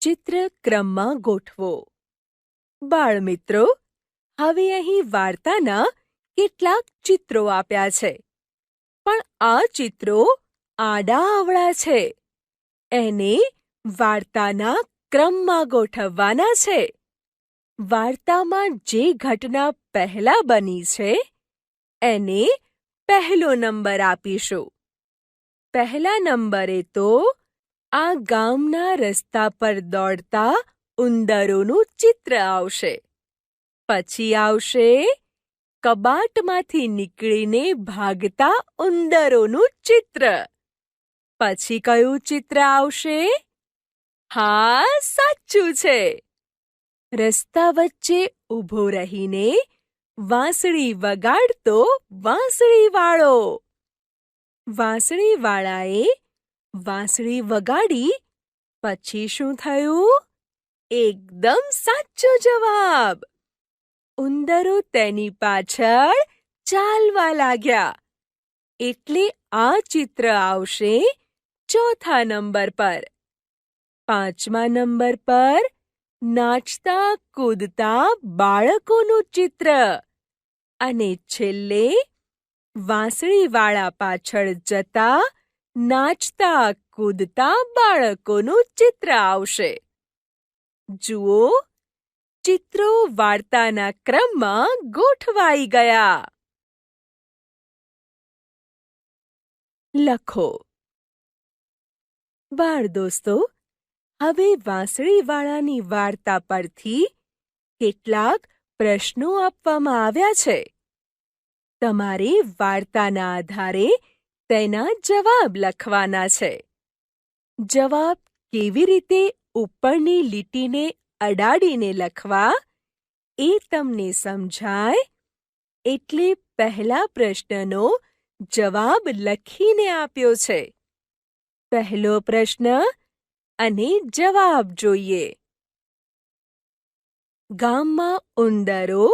ચિત્ર ક્રમમાં ગોઠવો. બાળમિત્રો, હવે અહીં વાર્તાના કેટલાક ચિત્રો આપ્યા છે, પણ આ ચિત્રો આડા-અવળા છે. એને વાર્તાના ક્રમમાં ગોઠવવાના છે. વાર્તામાં જે ઘટના પહેલા બની છે એને પહેલો નંબર આપીશું. પહેલા નંબરે તો આ ગામના રસ્તા પર દોડતા ઉંદરોનું ચિત્ર આવશે. પછી આવશે કબાટમાંથી નીકળીને ભાગતા ઉંદરોનું ચિત્ર. પછી કયું ચિત્ર આવશે? હા, સાચું છે. રસ્તા વચ્ચે ઊભો રહીને વાંસળી વગાડતો વાંસળીવાળો. વાંસળીવાળાએ વાંસળી વગાડી પછી શું થયું? એકદમ સાચો જવાબ. ઉંદરો તેની પાછળ ચાલવા લાગ્યા. એટલે આ ચિત્ર આવશે ચોથા નંબર પર. પાંચમા નંબર પર નાચતા કૂદતા બાળકોનું ચિત્ર. અને છેલ્લે વાંસળીવાળા પાછળ જતા નાચતા કૂદતા બાળકોનું ચિત્ર આવશે. જુઓ, ચિત્રો વાર્તાના ક્રમમાં ગોઠવાઈ ગયા. લખો. બાળ દોસ્તો, હવે વાંસળીવાળાની વાર્તા પરથી કેટલાક પ્રશ્નો આપવામાં આવ્યા છે. તમારે વાર્તાના આધારે તેના જવાબ લખવાના છે. જવાબ કેવી રીતે ઉપરની લીટીને અડાડીને લખવા એ તમને સમજાય એટલે પહેલા પ્રશ્નનો જવાબ લખીને આપ્યો છે. પહેલો પ્રશ્ન અને જવાબ જોઈએ. ગામમાં ઉંદરો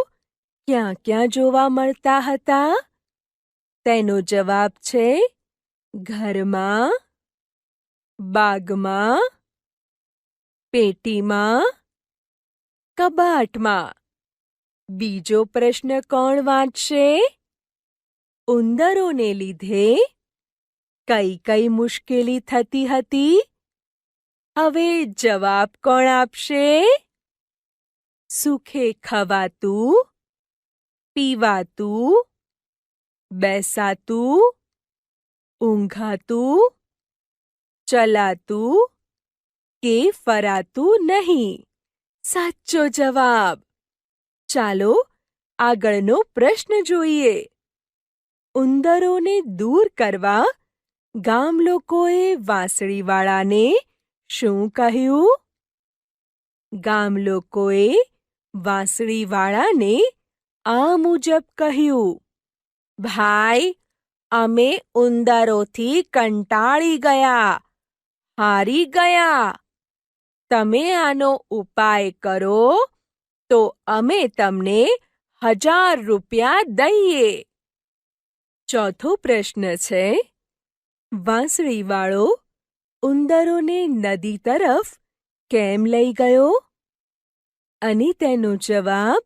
ક્યાં ક્યાં જોવા મળતા હતા? તેનો જવાબ છે ઘરમાં, બાગમાં, પેટીમાં, કબાટમાં. બીજો પ્રશ્ન કોણ વાંચશે? ઉંદરોને લીધે કઈ કઈ મુશ્કેલી થતી હતી? હવે જવાબ કોણ આપશે? સુખે ખવાતું, પીવાતું, બેસાતું, ઊંઘાતું, ચલાતું કે ફરાતું નહીં? સાચો જવાબ. ચાલો આગળનો પ્રશ્ન જોઈએ. ઉંદરોને દૂર કરવા ગામ લોકોએ વાંસળીવાળાને શું કહ્યું? ગામ લોકોએ વાંસળીવાળાને આ મુજબ કહ્યું: ભાઈ, અમે ઉંદરોથી કંટાળી ગયા, હારી ગયા. તમે આનો ઉપાય કરો તો અમે તમને 1000 રૂપિયા દઈએ. ચોથો પ્રશ્ન છે: વાંસળીવાળો ઉંદરોને નદી તરફ કેમ લઈ ગયો? અને તેનો જવાબ: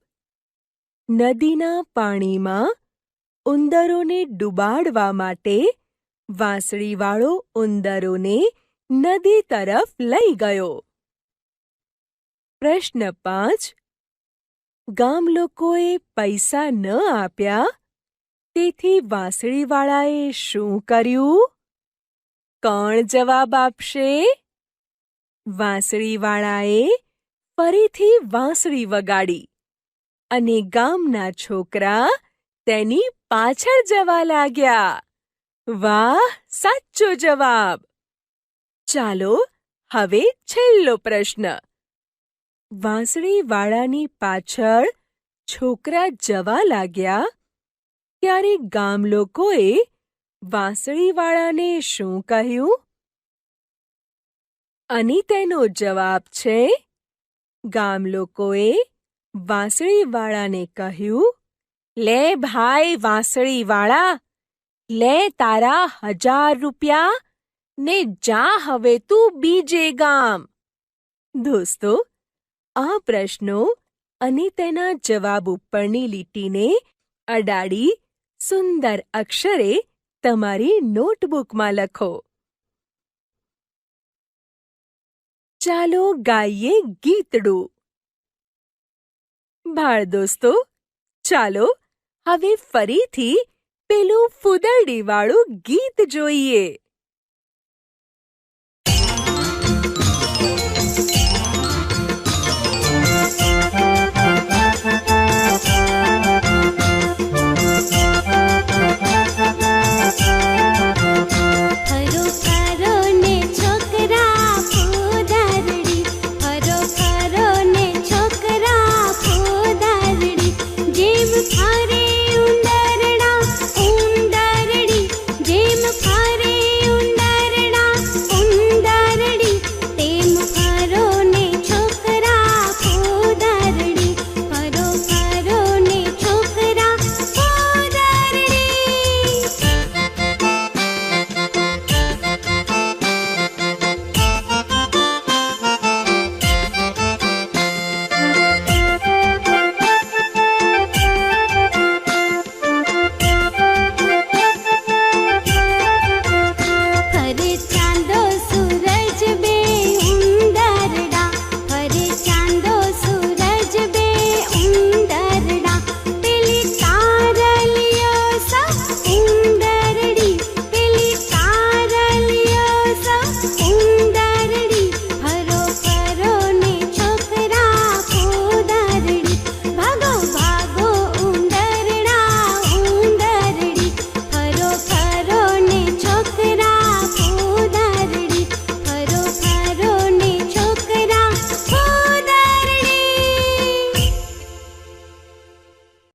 નદીના પાણીમાં ઉંદરોને ડૂબાડવા માટે વાંસળીવાળો ઉંદરોને નદી તરફ લઈ ગયો. પ્રશ્ન 5. ગામ લોકોએ પૈસા ન આપ્યા, તેથી વાંસળીવાળાએ શું કર્યું? કોણ જવાબ આપશે? વાંસળીવાળાએ ફરીથી વાંસળી વગાડી અને ગામના છોકરા તેની પાછળ જવા લાગ્યા. વાહ, સાચો જવાબ. ચાલો હવે છેલ્લો પ્રશ્ન. વાંસળીવાળાની પાછળ છોકરા જવા લાગ્યા ત્યારે ગામ લોકોએ વાંસળીવાળાને શું કહ્યું? અને તેનો જવાબ છે: ગામ લોકોએ વાંસળીવાળાને કહ્યું, લે ભાઈ વાંસળીવાળા, લે તારા 1000 રૂપિયા ને જા હવે તું બીજે ગામ. દોસ્તો, આ પ્રશ્નો અને તેના જવાબ ઉપરની લીટીને અડાડી સુંદર અક્ષરે તમારી નોટબુકમાં લખો. ચાલો ગાઈએ ગીતડું. બાળ દોસ્તો, ચાલો હવે ફરીથી પેલું ફૂદરડીવાળું ગીત જોઈએ.